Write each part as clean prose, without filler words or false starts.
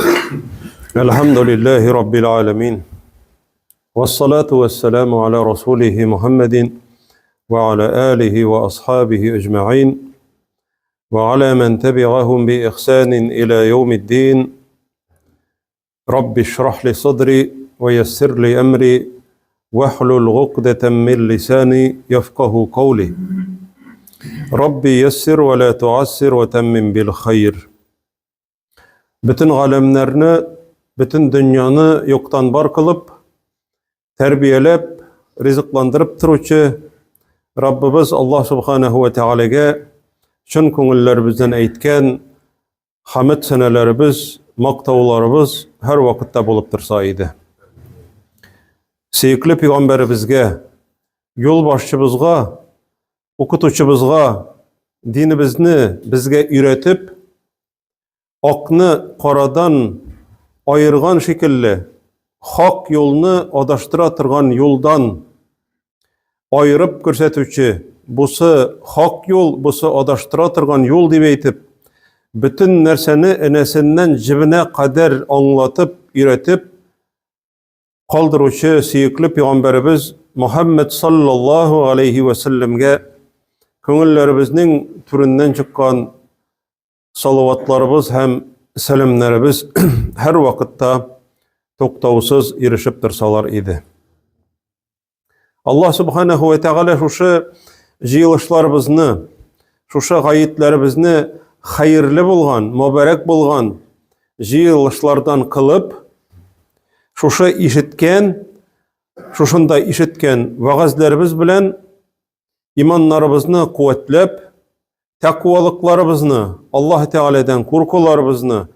الحمد لله رب العالمين والصلاة والسلام على رسوله محمد وعلى آله وأصحابه أجمعين وعلى من تبعهم بإحسان إلى يوم الدين. رب اشرح لي صدري ويسر لي أمري واحلل عقدة من لساني يفقه قولي. ربي يسر ولا تعسر وتمم بالخير. Bütün alemlerini, bütün dünyanı yoktan var kılıp, terbiyelep, rizıklandırıp turuvchi Rabbimiz Allah subhanahu ve Teala'ga şun ko'ngillerimizdan aytgan hamd sanalarimiz, maqtovlarimiz her vaqtda bo'lib tursa edi. Suyukli payg'ambarimizga, yo'lboshchimizga, o'qituvchimizga dinimizni bizga o'rgatib, oqni qoradan ayırgan şekilde haq yolunu adashtıra turgan yoldan ayırıp ko'rsatuvchi, busi haq yol, busi adashtıra turgan yol deb aytib, bütün narsani enasinden jibine kadar anlatıp, öğretip qoldiruvchi suyukli payg'ambarimiz Muhammed sallallahu aleyhi ve sellemge ko'ngillerimizning turinden chiqqan salavatlarımız hem selamlarımız her vakitte to'xtovsiz erişip tursalar edi. Allah subhanahu ve Teala şuşu jiyilishlarimizni, şuşu g'ayitlarimizni hayırlı bo'lgan, muborak bo'lgan jiyilishlardan qilib, şuşu işitken, şuşunda işitken va'zlarimiz bilan imanlarimizni quvvatlab, takvalıklarımızı, Allah Teala'dan korkularımızı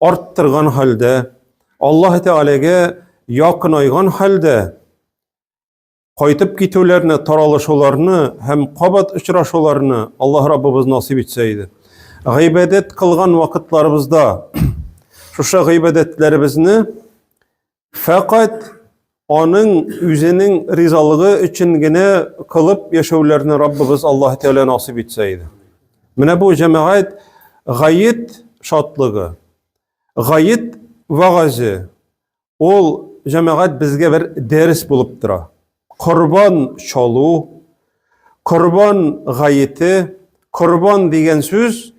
arttırgan halde, Allah Teala'ga yaqinaygan halde, qaytib ketuvlarni, taralışularını, hem qabat uchrashuvlarni Allah Rabbimiz nasip etseydi. G'iybadat qilgan vaqtlarimizda şuşa g'iybadatlarimizni faqat onun özünün rizalığı içingine kılıp yaşavlarını Rabbimiz Allah Teala nasip etseydi. Mine bu cemaat gayet şatlığı, gayet vağazı, ol cemaat bizge bir ders bulup dura. Kurban çalu, kurban gayeti, kurban degen söz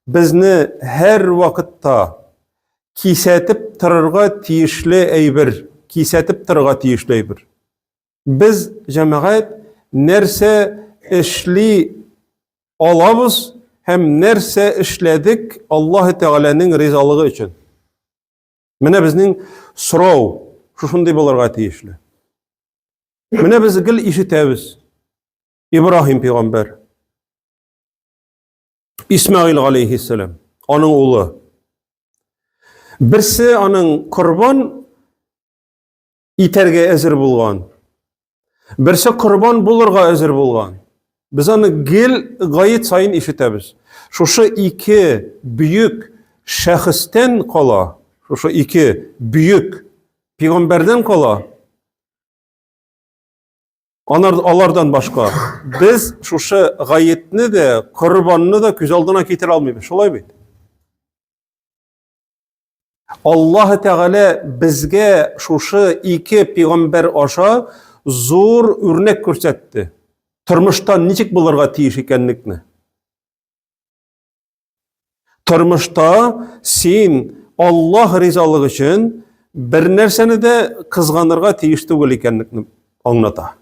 bizni her vakitta kisatib turarga tiyishli aybir, kisatib turarga tiyishli aybir. Biz cemaat nerse işli alabız, hem nerse işledik Allah Teala'nın rizalığı için. Mine bizning so'rov shunday bo'larga tegishli. Mine biz gil eshitamiz. İbrahim payg'ambar, İsmail aleyhisselam, onun oğlu. Birsi onun kurban iterge ezir bo'lgan. Birsi kurban bulurga ezir bo'lgan. Biz onu gel gayet sayın işitemiz. Şu iki büyük şahıstan kala, şu iki büyük peygamberden kala, onlardan başka, biz şu gayetini de, kurbanını da göz aldına getire almayız. Şolay mı? Allah Teala bizge şu iki peygamber aşağı zor örnek ko'rsatdi. Turmuşta niçik bularga tiyiş ekenlikni. Turmuşta sen Allah rizalığı için bir nerseni de kızganırga tiyiş tugul ekenlikni anlata.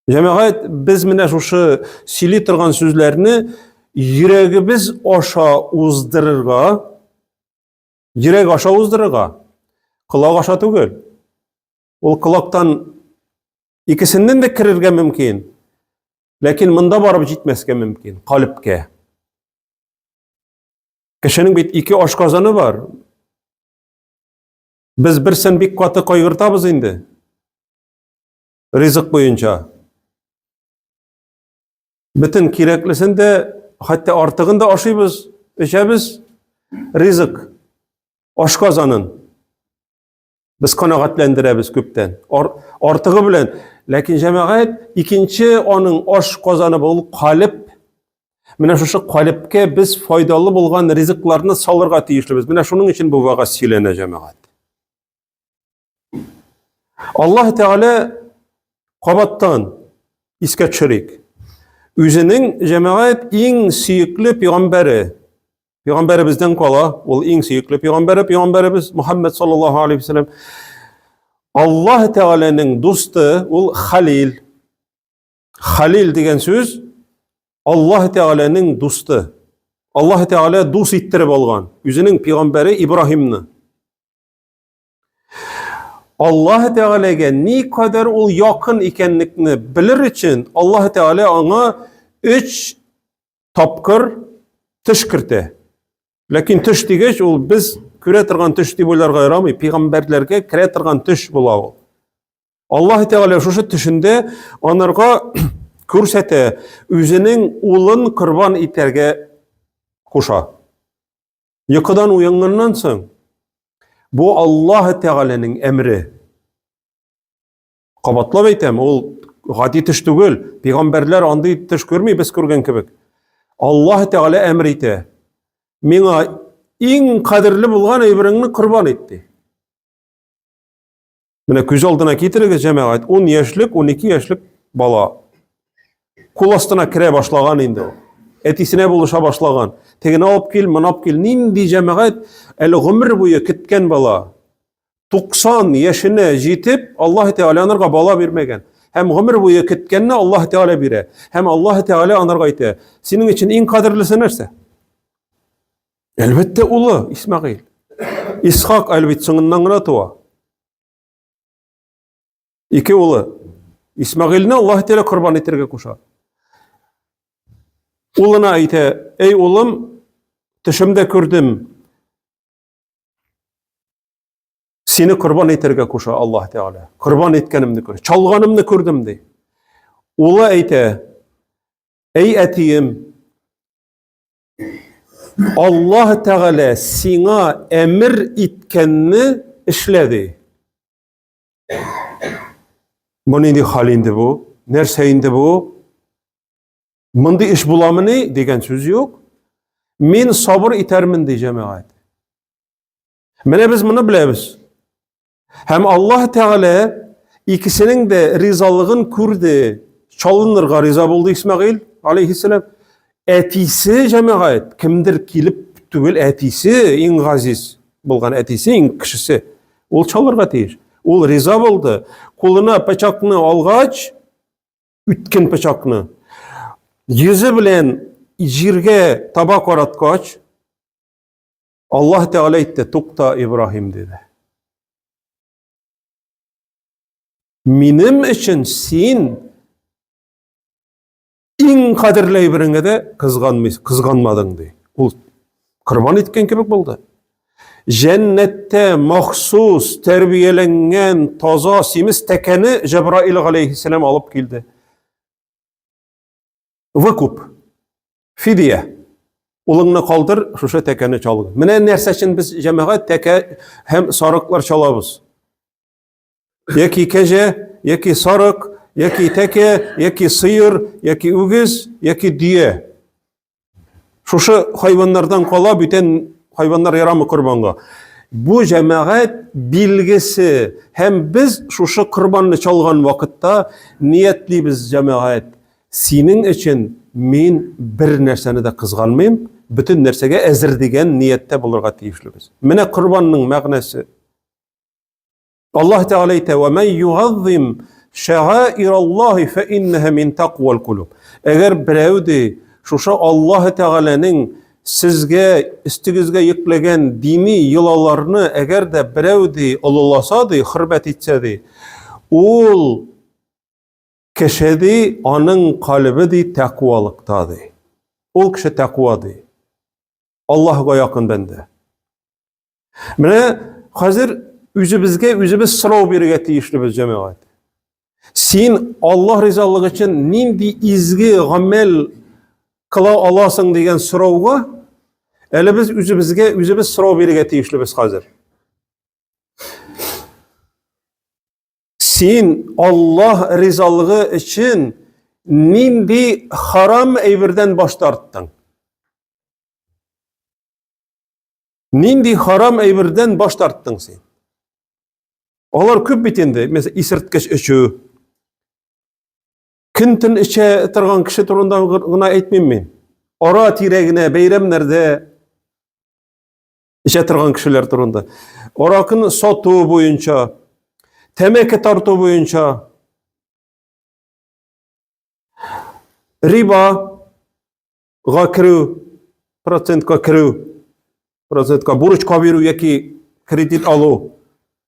Cemaat biz mine şuşu sili turgan sözlerini yüreğimiz aşağı uzdırırga, yürek aşağı uzdırırga, kulak aşağı tugul. Ol kulaktan İkisinden de kirirge mümkün. Lakin mında barıp jitmesge mümkün. Qalbke. Kişinin bit iki oshqozoni var. Biz bir sen bir qatı qayg'irtabız endi. Rizq boyunca. Bütün keraklisinde hatta ortig'ini oshaymiz, ichamiz. Rizq oshqozonin biz qanoatlandiramiz ko'pdan. Ortig'i bilan. Lakin cemaat ikinci onun oshqozoni bo'lib qalb. Менә шушы калепкә без файдалы булган ризыкларны салырга тиешлебез. Менә шуның өчен бу вагаз сөйләнә җәмәгать. Аллаһ Тәгалә кабаттан искә төшерик. Үзенең җәмәгать иң сөекле пәйгамбәре. Пәйгамбәребездән кала, ул иң сөекле пәйгамбәребез Мухаммад саллаллаһу алейхи ва саллям. Аллаһ Тәгаләнең дусты ул Халил. Халил дигән сүз Аллаһ Тәгаләнең дусты. Аллаһ Тәгалә дус иттереп алган үзенең пәйгамбәре Ибраһимны. Аллаһ Тәгаләгә никадәр ул якын икәнлекне белер өчен Аллаһ Тәгалә аңа 3 тапкыр теш кертә. Ләкин теш дигәч ул без күрә торган теш дип уйларга ярамый, пәйгамбәрләргә керә торган теш була ул. Аллаһ Тәгалә шушы тешендә анарга күрсәтә, үзенең улын корбан итәргә куша. Йокыдан уянганнан соң бу Аллаһ Тәгаләнең әмре. Кабатлап әйтәм, ул гади теш түгел. Пәйгамбәрләр андый теш күрми, без күргән кебек. Аллаһ Тәгалә әмр итә. Миңа иң кадерле булган әйбереңне корбан итте. Менә күз алдына китерегез җәмәгать, 10 яшьлек, 12 яшьлек бала. Кул астына керә башлаган инде ул. Әтисенә булыша башлаган. Тегене алып кил, моны алып кил. Нинди җәмәгать әле гомер буе көткән бала. 90 яшенә җитеп, Аллаһ Тәгалә анарга бала бирмәгән. Һәм гомер буе көткәнне Аллаһ Тәгалә бирә. Һәм Аллаһ Тәгалә анарга әйтә: "Синең өчен иң кадерлесе нәрсә?" Әлбәттә улы Исмагыйль. Исхак әлбәттә соңыннан гына туа. 2 улы. Исмагыйльне Аллаһ Тәгалә корбан итәргә куша. Улына әйтә: "Эй улым, төшемдә күрдем. Сине корбан итәргә куша Аллаһ Тәгалә. Корбан иткәнемне күр, чалганымны күрдем" ди. Улы әйтә: "Эй әтием, Аллаһ Тәгалә сиңа әмер иткәнне эшләде." Бу нинди хал инде бу? Нәрсә инде бу? Мондый эш буламыни дигән сүз юк. Мин сабыр итәрмен ди җәмәгать. Менә без моны беләбез. Һәм Аллаһ Тәгалә икесенең дә ризалыгын күрде. Чалынырга риза булды Исмагыйль алейхиссалам. Әтисе җәмәгать, кемдер килеп түгел, әтисе иң газиз булган әтисе, иң кешесе. Ул чалырга тиеш. Ул риза булды. Кулына пычакны алгач, үткен пычакны йөзе белән җиргә таба караткач, Аллаһ Тәгалә әйтте: "Тукта, Ибраһим" диде. Минем өчен син иң кадерле әйбереңә дә кызганмадың ди. Ул корбан иткән кебек булды. Җәннәттә махсус тәрбияләнгән таза симез тәкәне Җәбраил алейхиссалам алып килде. Выкуп, фидия. Улыңны калдыр, шушы тәкәне чалгы. Менә нәрсә өчен без җәмәгать тәкә һәм сарыклар чалабыз. Яки кәҗә, яки сарык, яки тәкә, яки сыер, яки үгез, яки дия. Шушы хайваннардан кала бүтән хайваннар ярамы корбанга. Бу җәмәгать билгесе. Һәм без шушы корбанны чалган вакытта ниятлибез җәмәгать. Синең өчен мин бер нәрсәне дә кызганмыйм, бүтән нәрсәгә әзер дигән нияттә булырга тиешлебез. Менә корбанның мәгънәсе. Аллаһ Тәгалә әйтә: "Ва ман югаззим шагаираллаһи фа иннаха мин тaqwal qulub." Әгәр берәү шушы Аллаһ Тәгаләнең сезгә истигезгә йөкләгән дини йолаларны әгәр дә берәү олыласа хөрмәт итсә ул кеше аның калбы тәкъвалыкта Ул кеше тәкъва Аллаһка якын бәндә. Менә хәзер үзебез сорау бирергә тиешлебез җәмәгать. Син Аллаһ ризалыгы өчен нинди изге гамәл кыла аласың дигән сорауга әле без үзебез сорау бирергә тиешлебез хәзер. Син Аллаһ ризалыгы өчен нинди харам әйбердән баш тарттың? Нинди харам әйбердән баш тарттың сен? Алар көп бит инде. Mesela исерткеч эчү. Күн-төн эчә торган кеше турында гына әйтмим мин. Ара тирәгенә бәйрәмнәрдә эчә торган кешеләр турында. Аракын сату буенча, тәмәке тарту буенча, рибага кирү, процентка кирү, процентка бурычка бирү яки кредит алу.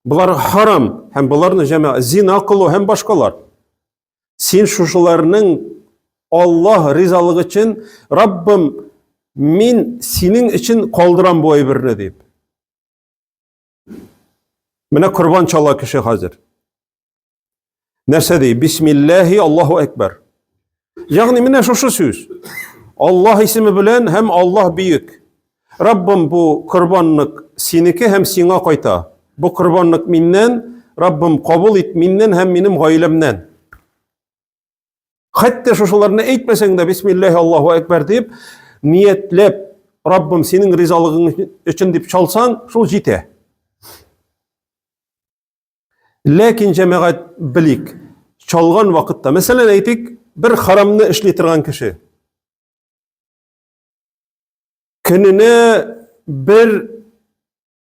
Булар харам, һәм буларны җәмәгать зина кылу һәм башкалар. Син шушыларның Аллах ризалыгы өчен, Раббым, мин синең өчен калдырам бу әйберне дип. Менә курбан чала кеше хәзер. Нәрсә ди? Бисмиллаһи Аллаһу акбар. Ягъни менә шушы сүз. Аллаһ исеме белән һәм Аллаһ бийек. Раббым, бу курбанлык синеке һәм сиңа кайта. Бу курбанлык миннән, Раббым, кабул ит миннән һәм минем гаиләмнән. Хәтта шушыларны әйтмәсәң дә бисмиллаһи Аллаһу акбар дип, ниятләп, Раббым, синең ризалыгың өчен дип чалсаң, шул җитә. Ләкин җәмәгать билик, чалган вакытта, мәсәлән әйтик, бер харамны эшли торган кеше. Көненә бер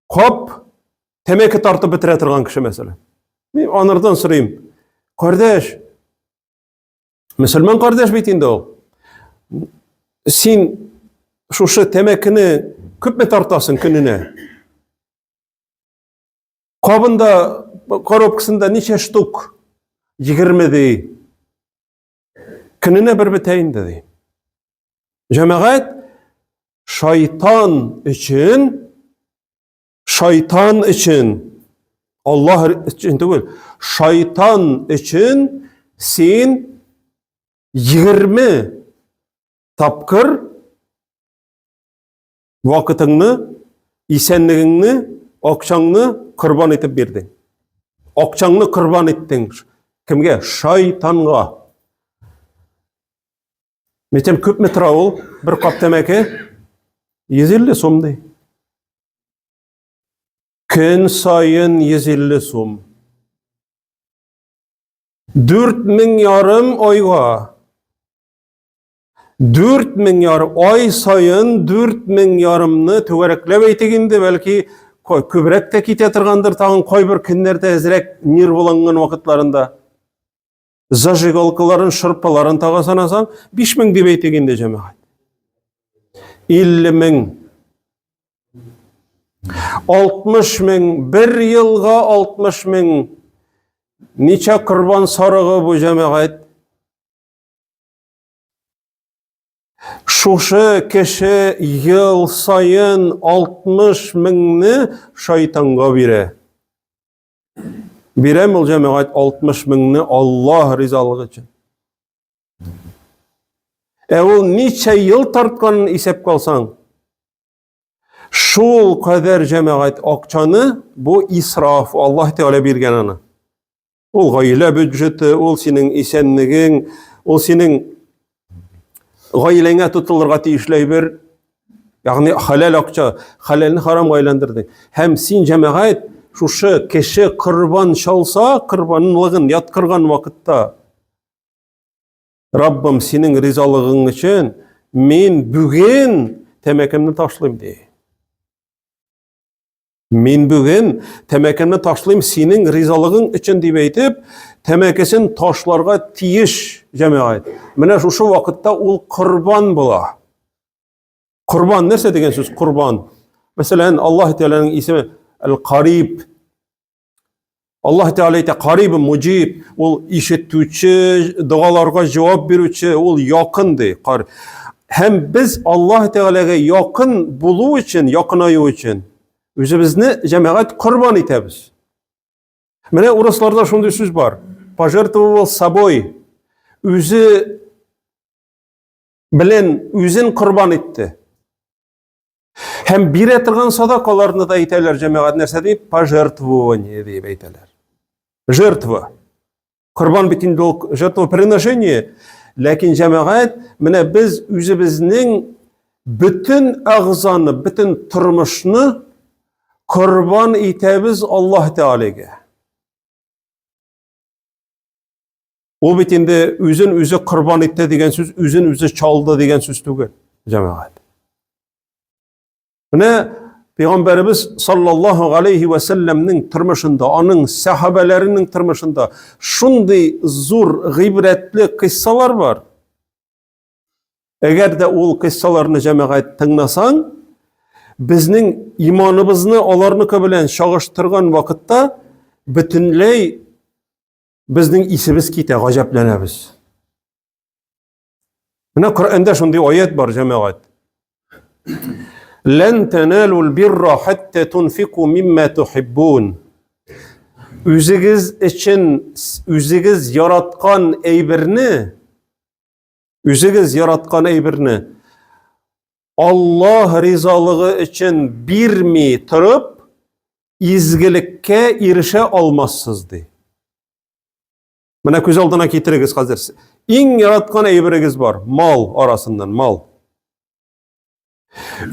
кап тәмәке тартып бетерә торган кеше мәсәлән. Мин анардан сорыйм: "Кардәш, мөселман кардәш бит инде ул. Син шушы тәмәкене күпме тартасың көненә? Кабында, коробкасында ничә штук? 20 ди. Көненә бер бетә инде ди." Җәмәгать шайтан өчен, Аллаһ өчен түгел, шайтан өчен син 20 тапкыр вакытыңны, исәнлегеңне, акчаңны курбан итеп бирдең. Акчаңны курбан иттең. Кемгә? Шайтанга. Мәтем күпме тора ул? Бер кап тәмәке 150 сум ди. Көн сайын 150 сум. 4,500 айга. 4,500 ай сайын 4,500-ны түгәрәкләп әйтик инде, бәлки күбрәк тә китә торгандыр, тагын кайбер көннәрдә әзрәк нервланган вакытларында. Зажигалкаларын, шырпаларын тага санасаң, 5,000 дип әйтик инде җәмәгать. 50,000, 60,000, бер елга 60,000. Ничә курбан сарыгы бу җәмәгать? Шушы кеше ел сайын 60,000-ны шайтанга бирә. Бирәм ул җәмәгать 60,000-ны Аллаһ ризалыгы өчен. Ул ничә ел тартканын исәп калсаң, шул кадәр җәмәгать акчаны бу исраф, Аллаһ Тәгалә биргән аны. Ул гаилә бюджеты, ул синең исәнлегең, ул синең гаиләңә тотылырга тиешле бер, ягъни халал акча, халалны харамга айландырдың. Һәм син җәмәгать шушы кеше курбан чалса, курбанлыгын яткырган вакытта, Раббым, синең ризалыгың өчен мин бүген тәмәкемне ташлыйм ди. Мин бүген тәмәкемне ташлыйм синең ризалыгың өчен дип әйтеп, тәмәкесен ташларга тиеш җәмәгать. Менә шушы вакытта ул курбан була. Курбан нәрсә дигән сүз? Курбан. Мәсәлән, Аллаһ Тәгаләнең исеме Ал-Кариб. Аллаһ Тәгалә әйтә: "Кариб муҗиб", ул ишетүче, дуаларга җавап бирүче, ул якын ди. Һәм без Аллаһ Тәгаләгә якын булу өчен, якынаю өчен үзебезне җәмәгать курбан итәбез. Менә урысларда шундый сүз бар: "Пожертвовал собой", үзе белән үзен курбан итте. Һәм бирә торган садакаларны да әйтәләр җәмәгать нәрсә дип? Пожертвование дип әйтәләр. Жертва. Курбан бит инде ул жертвоприношение. Ләкин җәмәгать, менә без үзебезнең бөтен агзаны, бөтен тормышны kurban itemiz Allah Teala'ga. O bitinde üzün üzü kurban etti degen söz, üzün üzü çaldı degen söz tügül, cemaat. Ne Peygamberimiz sallallahu aleyhi ve sellem'nin tırmışında, onun sahabelerinin tırmışında şunday zor, gibretli kıssalar var. Eğer de o kıssalarını cemaat tınlasan, bizning imanımızını onlarniki bilen şağıştırgan vakitte bütünley bizning isimiz kite, gajaplanabız. Mana Kur'an'da şunday ayet var cemaat. Len tenalul birra hatta tunfiqu mimma tuhibbun. Üzügiz için üzügiz yaratkan eybirni Allah rizalığı için bir mi tırıp izgilikke irişe almazsız de. Mana köz aldına ketiririz hazır. İn yaratkan eybirigiz var. Mal arasından mal.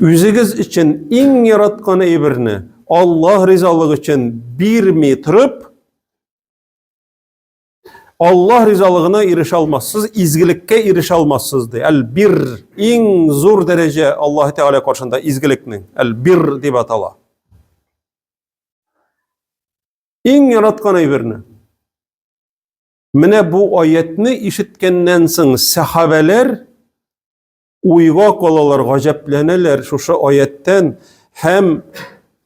Üzügiz için in yaratkan eybirni Allah rizalığı için bir mi tırıp Allah rizalığına iriş almazsız, izgilikke iriş almazsız de. El bir, en zor derece Allah Teala karşısında izgiliknin. El bir deb atala. En yaratkan eybirni. Mine bu ayetni işitkenden soň sahabeler uyga kalalar, gajaplanırlar şu ayetten hem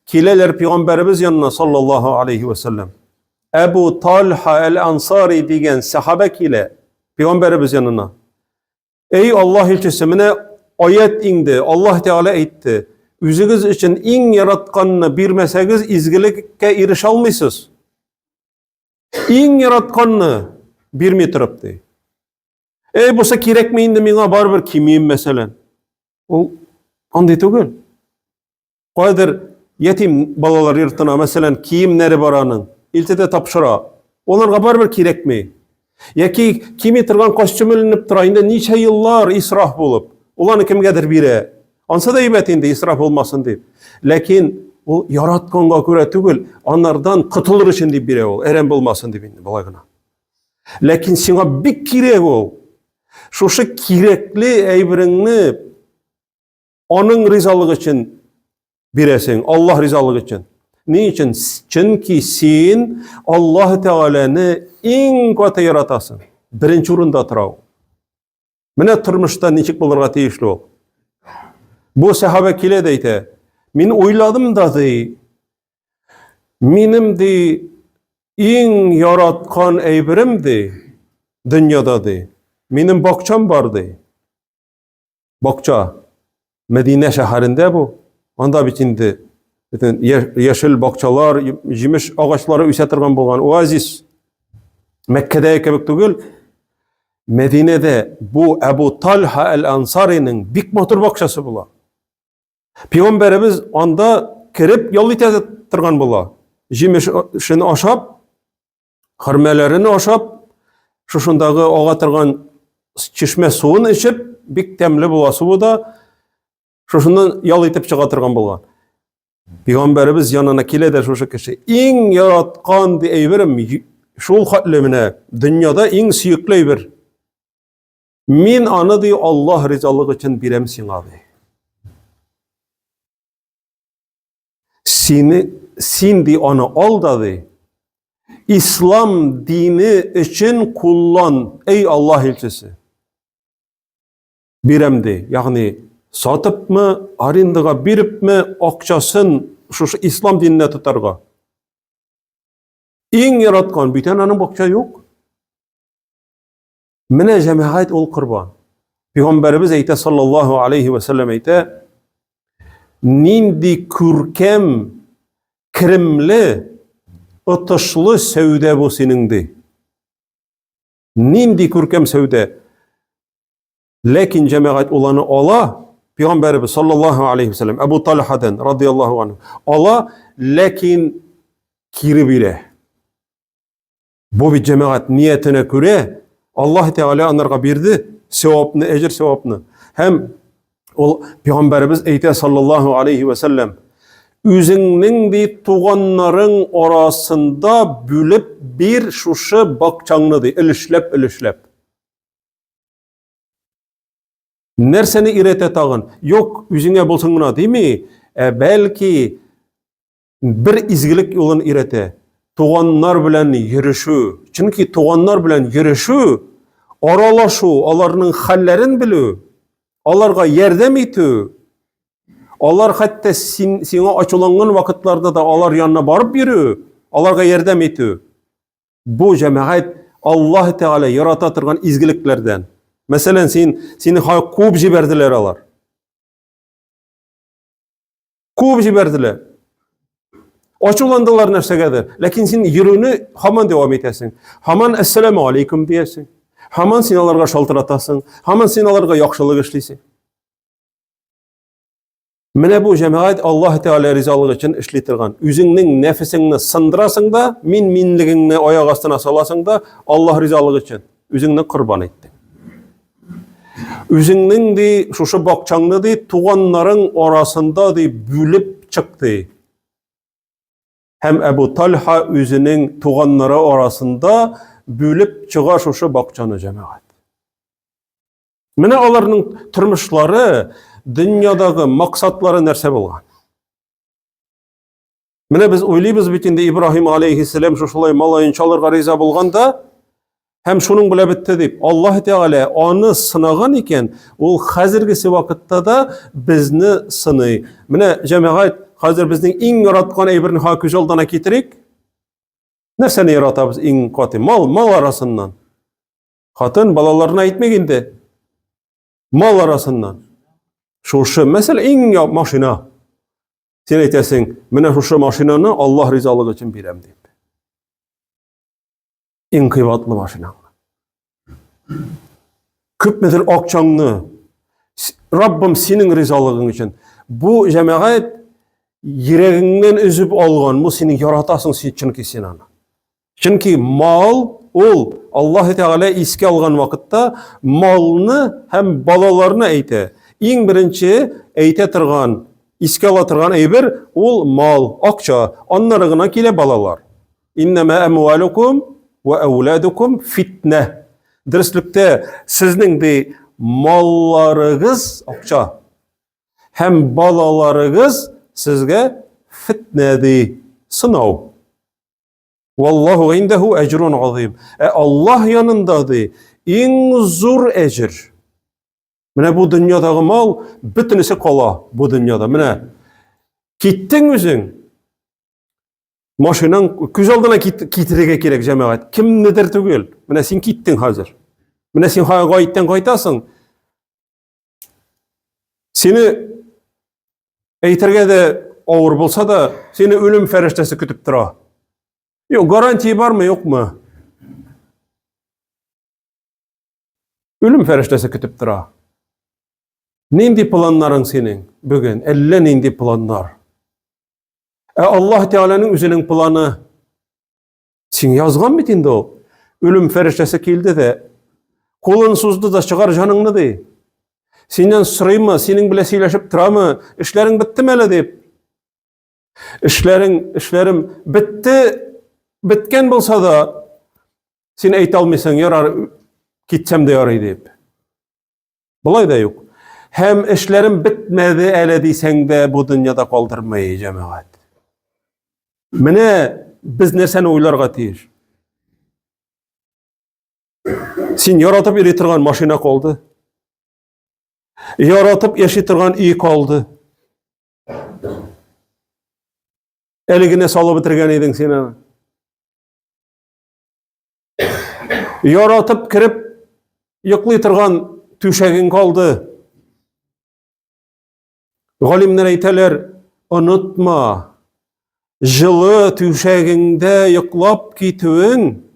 kileler Peygamberimiz yanına sallallahu aleyhi ve sellem. Ebu Talha el-Ansari degen sahabe kile Peygamberimiz yanına. Ey Allah elçisi, mine ayet indi. Allah Teala aytdı. Üzügiz için en yaratkanını birmesegiz izgilikke iriş almaysız. En yaratkanını birmey turibdi. Ey bolsa kerakmi endi menga baribir kimiyim meselen. O anday tugul. Qaydir yetim balalar yurtuna meselen kiyimleri baranın iltide tapşıra. Onlarga baribir kerakmi? Yaki kimi turgan kostyum ilinip turayında neçe yıllar israf bolup, ularni kimgedir bire. Ansa da ibat endi israf olmasın deb. Lakin o yaratkanga göre tugul, onlardan qıtılır için deb bire ol, eren bolmasın deb endi balaygına. Lakin siňa bik kirek ol. Şuşu kirekli eybirini onun rizalığı için biresin, Allah rizalığı için. Niçin? Çünkü sen Allah Teala'nı en kötü yaratasın. Birinci orunda turav. Mine turmuşta niçik bulurga teyişli ol. Bu sahabe kile deyte. Men oyladım da dey. Menim dey en yaratkan eybirim dey. Dünyada dey. Menim bakçam var dey. Bakça. Medine şehrinde bu. Anda bitindi. Yeşil bakçalar, jimiş ağaçları üsetirgen bolgan oazis. Mekke'de kebek tugul. Medine'de bu Ebu Talha el-Ansari'nin bik motor bakçası bula. Peygamberimiz anda kirip yol itetirgen bula. Jimişini aşap, hırmelerini aşap, şuşundağı ağatırgan çeşme suun içip, bik temli bula suvu da, şuşundan yol itip çıgatırgan bolgan. Peygamberimiz yanına kileder şu kişi. En yaratkan di eybirim şol hatlemine dünyada en süyükli eybir. Min anı di Allah rizalığı için biremsin abi. Sin di anı al da di. İslam dini için kullan ey Allah elçisi. Birem di. Yani satıp mı, arindiga birip mi, akçasın şu İslam dinine tutarga. En yaratkan bir tane bakça yok. Mine cemaat ol kurban. Peygamberimiz eyte sallallahu aleyhi ve sellem eyte nindi kürkem kirimli ıtışlı sevde bu senindi. Nindi kürkem sevde. Lakin cemaat olanı Allah Peygamberimiz sallallahu aleyhi ve sellem Ebu Talha'dan radıyallahu anh Allah lakin kiri bile. Bu bir cemaat niyetine göre Allah Teala onlara birdi sevapını, ecir sevapını. Hem o Peygamberimiz eyte sallallahu aleyhi ve sellem Üzüngning di tuğanların orasında bülüp bir şuşu bakçаңны di, ilişlep. Nerseni irete tağın? Yok, üzüңe bolsun gına, değil mi? Belki bir izgilik yolun irete. Tuğanlar bilen yürüşü. Çünkü tuğanlar bilen yürüşü, aralaşu, onların hallerin bilü, onlarga yerdem etü. Onlar hatta sana açılangan vakitlarda da onlar yanına barıp yürü, onlarga yerdem etü. Bu cemaat Allah Teala yarata turgan izgiliklerden. Mesela seni kub jiberdiler alar. Kub jiberdiler. Açılandılar nersegedir. Lakin sen yürüyünü haman devam etesin. Haman esselamu aleyküm diyesin. Haman sen onlarga şaltıratasın. Haman sen onlarga yakşılık işleysin. Mine bu cemaat Allah Teala rizalığı için işletirgan. Üzüngning nefesini sındırasın da, minligini ayak astına salasın da Allah rizalığı için. Üzüngni kurban ettin. Üzüngning di şuşu bakçаңны di tuğanların orasında di bülüp çıktı. Hem Ebu Talha üzünün tuğanları orasında bülüp çığa şuşu bakçanı cemaat. Mine onların turmuşları, dünyadagi maksatları nerse bolgan. Mine biz oylaybiz bitinde İbrahim aleyhisselam şuşulay malayın çalırga riza bolganda, hem şunun bile bitti deyip, Allah Teala onu sınagan iken, ol hazırgisi vakitte da bizni sınay. Mine cemaat, hazır bizning eng yaratgan aybirini ha ko'z oldana keltirik. Narsani yaratamiz eng qati? Mal arasından. Xotin balalarına aytmaganda. Mal arasından. Şuşu mesela eng maşina. Sen aytasan, "Mene şuşu maşinani Allah rizalığı için berem" deyip. Eng kıymetli maşina. Köpmedir akçаңны Rabbim senin rizalığın için. Bu cemaat yüreğinden üzüp algan, bu senin yaratasın çünkü sen ana. Çünkü mal, ol Allah Teala iske algan vakitte malını hem balalarına eyte. En birinci eyte turgan, iske ala turgan eyber, ol mal, akça, onlarına kile balalar. İnneme emvalukum ve evladukum fitne. Dürüstlükte sizning de mallarınız akça, hem balalarınız sizge fitnedi, sınav. Wallahu indehu ecrun azim. Allah yanındadır en zor ecir. Mine bu dünyadagi mal bütünüsü kola bu dünyada. Mine gittin özün. Maşinan köz aldına kitirege kerek cemaat. Kim nedir tügül? Mine sen gittin hazır. Mine sen gayitten qaytasın. Seni eytirge de ağır bolsa da seni ölüm feriştesi kütüp tura. Yok, garanti var mı yok mu? Ölüm feriştesi kütüp tura. Nindi planların senin bugün? Elle nindi planlar? Allah Teala'nın üzerinin planı sen yazgan bitinde o. Ölüm feriştesi keldi de kolun suzdu da çıkar canını de. Senden sırayma, senin bile seyleşip tura mı? İşlerin bitti mi öyle deyip. İşlerim bitti. Bitken bolsa da sen ayta almaysan yarar gitsem de yaray deyip. Bulay da yok. Hem işlerim bitmedi ele deysen de bu dünyada kaldırmayı cemaat. Mine biz nerseni oylarga tiyir. Sen yaratıp eritirgan maşina kaldı. Yaratıp yaşıtırgan iyi kaldı. Eligine salı bitirgen edin sen. Yaratıp kirip yıklaytırgan tüşegin kaldı. Galimler eyteler, unutma, жылы tüşeginde yıklap gitüün,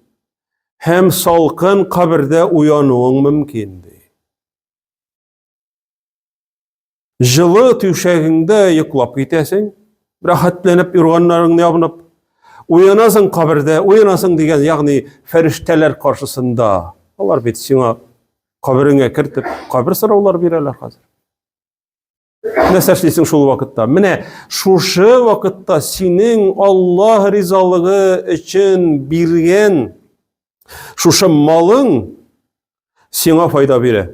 hem salkın kabirde uyanуың mümkindi. Жылы tüşeginde yıklap gitesin, rahatlanıp yurganlarını yapınıp, uyanasın kabirde, uyanasın degen, yani ferişteler karşısında. Onlar beti sana kabirine kirtip, kabir sıra onlar bireler hazır. Нәрсә эшлисең шул вакытта? Менә шушы вакытта синең Аллаһ ризалыгы өчен биргән шушы малың сиңа файда бирә.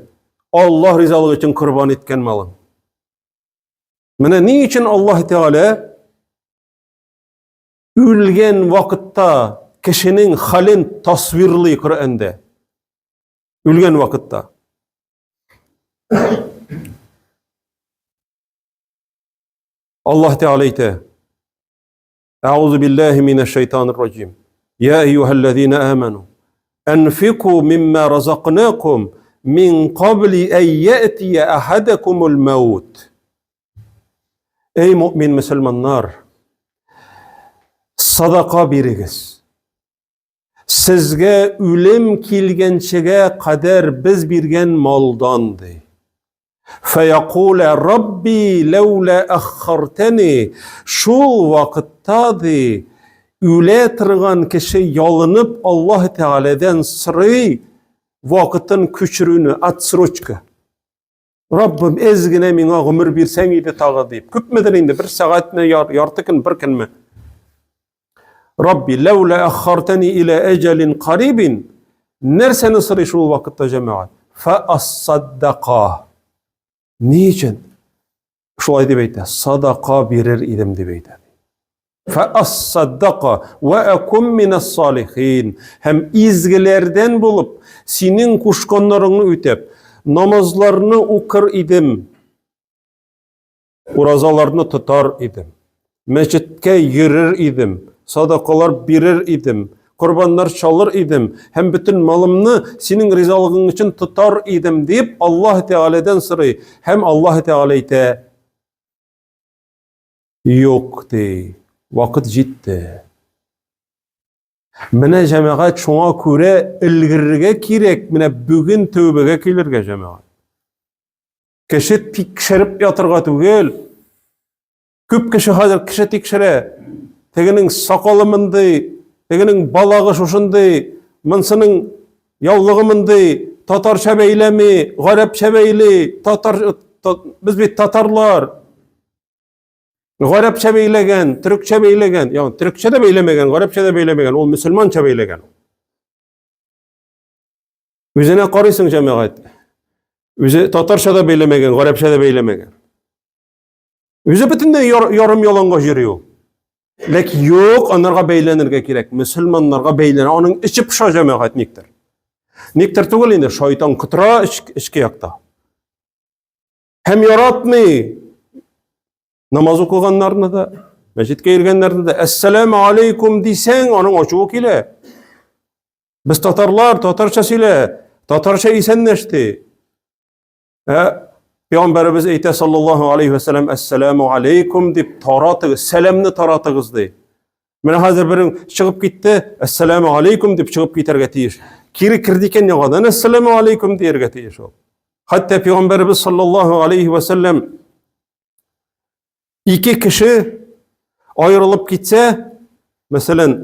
Аллаһ ризалыгы өчен курбан иткән малың. Менә ни өчен Аллаһ Тәгалә үлгән вакытта кешенең хәлен тасвирлый Коръәндә. Үлгән вакытта. Allah Teala ite Euzu billahi mineşşeytanirracim. Ya eyyühellezine amenu enfiku mimma razaqnakum min qabli en ye'tiye ahadakumul mevt. Ey mümin Müslümanlar, sadaka birigiz. Sizge ölüm kilgençege kadar biz birgen maldandı. فَيَقُولَ رَبِّي لَوْلَا أَخَّرْتَنِي Şul vakittadı üle tırgan kişi yalınıp Allah Teala'dan sırı vakitin küçürünü atsırıçkı. Rabbim ezgine mina ömür bir sen idi tağı deyip. Küpmeden indi bir saatine yartıkın bir kelime. Rabbi levla akhartani ila ecelin qaribin. Nerseni sırı şul vakitta cemaat. Fa-as-saddaqah. Niçin? Şulay deb aytdi. Sadaqa verir idim deb aytdi. Fa-as-saddaqa ve akum minas-salihin. Hem izgilerden bulup senin kuşkanlarını ötep namazlarını okur idim. Urazalarını tutar idim. Mescitke yürür idim. Sadakalar verir idim. Kurbanlar çalır idim. Hem bütün malımını senin rizalığın için tutar idim deyip Allah Teala'dan sırrı. Hem Allah Teala ite yok dey. Vakit ciddi. Mine cemaat şuna köre ilgirge kirek. Mine bugün tövbege kilirge cemaat. Kişi tikşirip yatırga tügel. Küp kişi hazır kişi tikşire. Teginin sakalı mındı. Teginin balağı şuşundu, mınsının yavlığı mındı, Tatarça beylemi, Garepçe beyli, biz bir Tatarlar, Garepçe beylegen, Türkçe beylegen, yani Türkçe de beylemegen, Garepçe de beylemegen, o Müslümança beylegen. Üzerine karıysın cemaat. Tatarça da beylemegen, Garepçe de beylemegen. Üzü bütün de yarım yalanga yürüyor. Lek yok, onlarga beylenirge kirek. Müslümanlarga beylenir. Onun içi pışa cemaat niktir. Niktir tugul indi. Şeytan kıtıra içki yakta. Hem yaratmı. Namaz okuganlarına da, mescitke girgenlerine de Esselamu aleykum disen onun açığı kile. Biz Tatarlar, Tatarça sile. Tatarça isenleşti. Peygamberimiz eyte sallallahu aleyhi ve sellem Esselamu aleykum deyip taratığız, selamını taratığız deyip. Mene hazır birin çıkıp gitti, Esselamu aleykum deyip çıkıp giderge tiyiş. Kiri kirdiken ne kadar Esselamu aleykum diyerge tiyiş o. Hatta Peygamberimiz sallallahu aleyhi ve sellem iki kişi ayrılıp gitse, mesela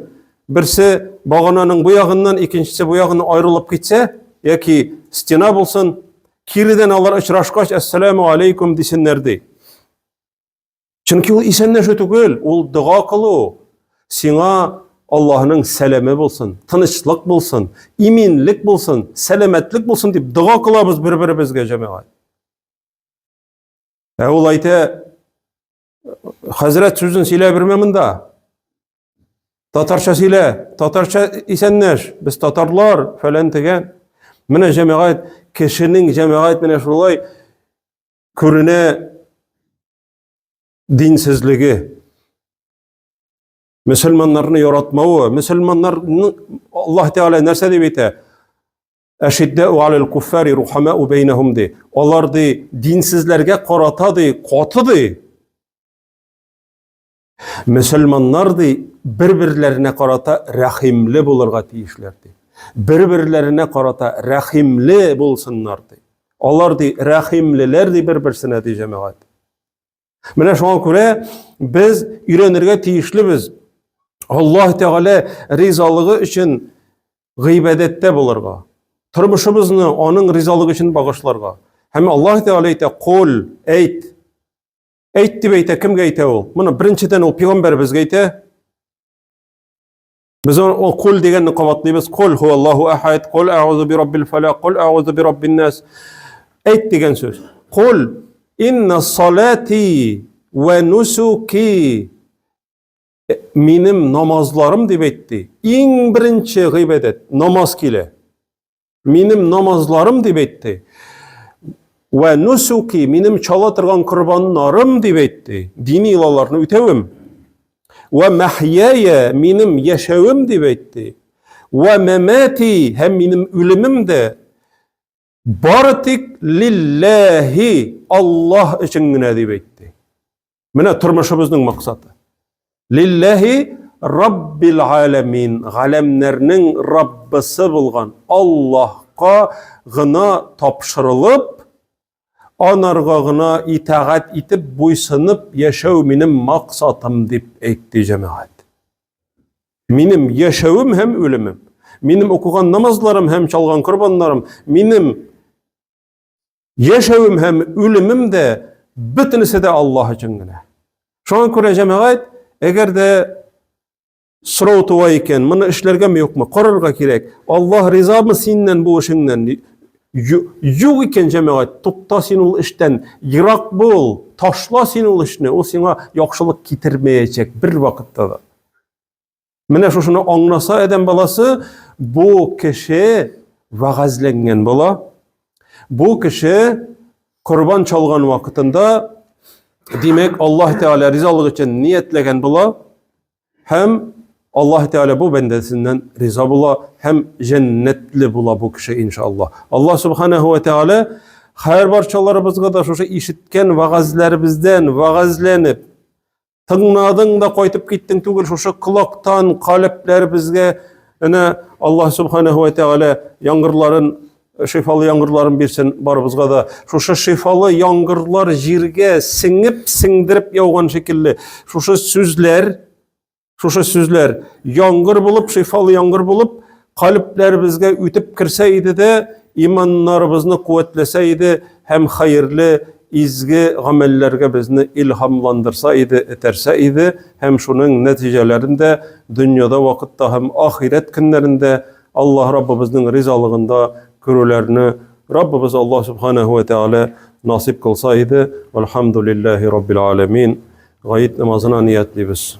birisi bağınanın bu yağından, ikincisi bu yağından ayrılıp gitse, ya ki stena bulsun, kiriden alır açıraşkaç Esselamu aleykum desinlerdi. Çünkü o isenleşe tügül, o dua kılı. Sina Allah'ın selemi bulsun, tınışlık bulsun, iminlik bulsun, selametlik bulsun deyip dua kılabız bir-birimizge cemaat. Olayte Hazret sözün sile birmemin da. Tatarça sile, Tatarça isenleş, biz Tatarlar falan tegen. Mine cemaat, kişinin cemaat mine şulay körüne dinsizligi, Müslümanlarını yaratmağı, Müslümanlar Allah Teala nerse deyip ite? Eşiddâ'u alel kuffâri ruhamâ'u beynehum de. Onlar de dinsizlerge karatadı, katıdı. Müslümanlar de birbirlerine karata rahimli bulurga tiyişlerdi. Birbirlerine karata rahimli bulsunlardı. Onlar de rahimliler de birbirsine de cemaat. Mene şuna göre biz öğrenirge tiyişlibiz. Allah Teala rizalığı için gıybedette bulurga. Turmuşumuzni onun rizalığı için bağışlarga. Hem Allah Teala ite kul, eyt. Әйт дип әйтә, кемгә әйтә ул? Моны беренчедән ул пәйгамбәребезгә әйтә. Biz o kul deganni qavatlıyız. Kul huvallahu ahad, kul a'udhu bi rabbil falaq, kul a'udhu bi rabbin nas. Ayt degan söz. Kul inna salati ve nusuki, menim namazlarım deb aytdi. Eng birinchi g'ibadat namoz kile. Menim namazlarım deb aytdi. Ve nusuki, menim chala turgan qurbonlarim deb aytdi. Diniy ilolarni o'tavim. Ve mahyaya, menim yaşavım deb aytdi. Ve memati, hem menim ölümüm de bartik lillahi, Allah içingine deb aytdi. Mine turmuşumuzun maksatı. Lillahi rabbil alamin, alemlerinin Rabbisi bulgan Allah'a gına tapşırılıp, anarga gına itaat itip, boysunup yaşav menim maksatım deb aytdi cemaat. Menim yaşavım hem ölümüm. Menim okugan namazlarım hem çalgan kurbanlarım. Menim yaşavım hem ölümüm de bütünüse de Allah için gine. Şoňa görä cemaat, eger de suraw tuwa eken, mını işlerge mi yokmu? Qararga kerek. Allah riza mı senden bu işinden? Yok eken cemaat, tupta sen ol işten, yirak bol, taşla sen ol işini, o sana yaxşılık getirmeyecek bir vakitte da. Mine şunu anlasa eden balası, bu kişi vaazlengen bala, bu kişi kurban çalgan vakitinde, demek Allah Teala rizalık için niyetlegen bala, hem Allah Teala bu bendesinden riza bula, hem cennetli bula bu kişi inşallah. Allah Subhanahu ve Teala her barçalarımızga da şu işitken vaazlerimizden vaazlenip, tınladın da koytup gittin tugul şu kulaktan kalplerimizge, Allah Subhanahu ve Teala yangırların, şifalı yangırların birsin barımızga da şu şifalı yangırlar jirge singip singdirip yağan şekilde şu sözler yangır bulup, şifalı yangır bulup, kalplerimizge ütüp kirseydi de, imanlarımızını kuvvetleseydi, hem hayırlı, izgi amellerge bizni ilhamlandırsaydı, eterseydi, hem şunun neticelerinde, dünyada vakitte hem ahiret günlerinde, Allah Rabbimizin rizalığında görülerini, Rabbimiz Allah Subhanahu ve Teala nasip kılsaydı, velhamdülillahi Rabbil alemin. Gayet namazına niyetliyiz.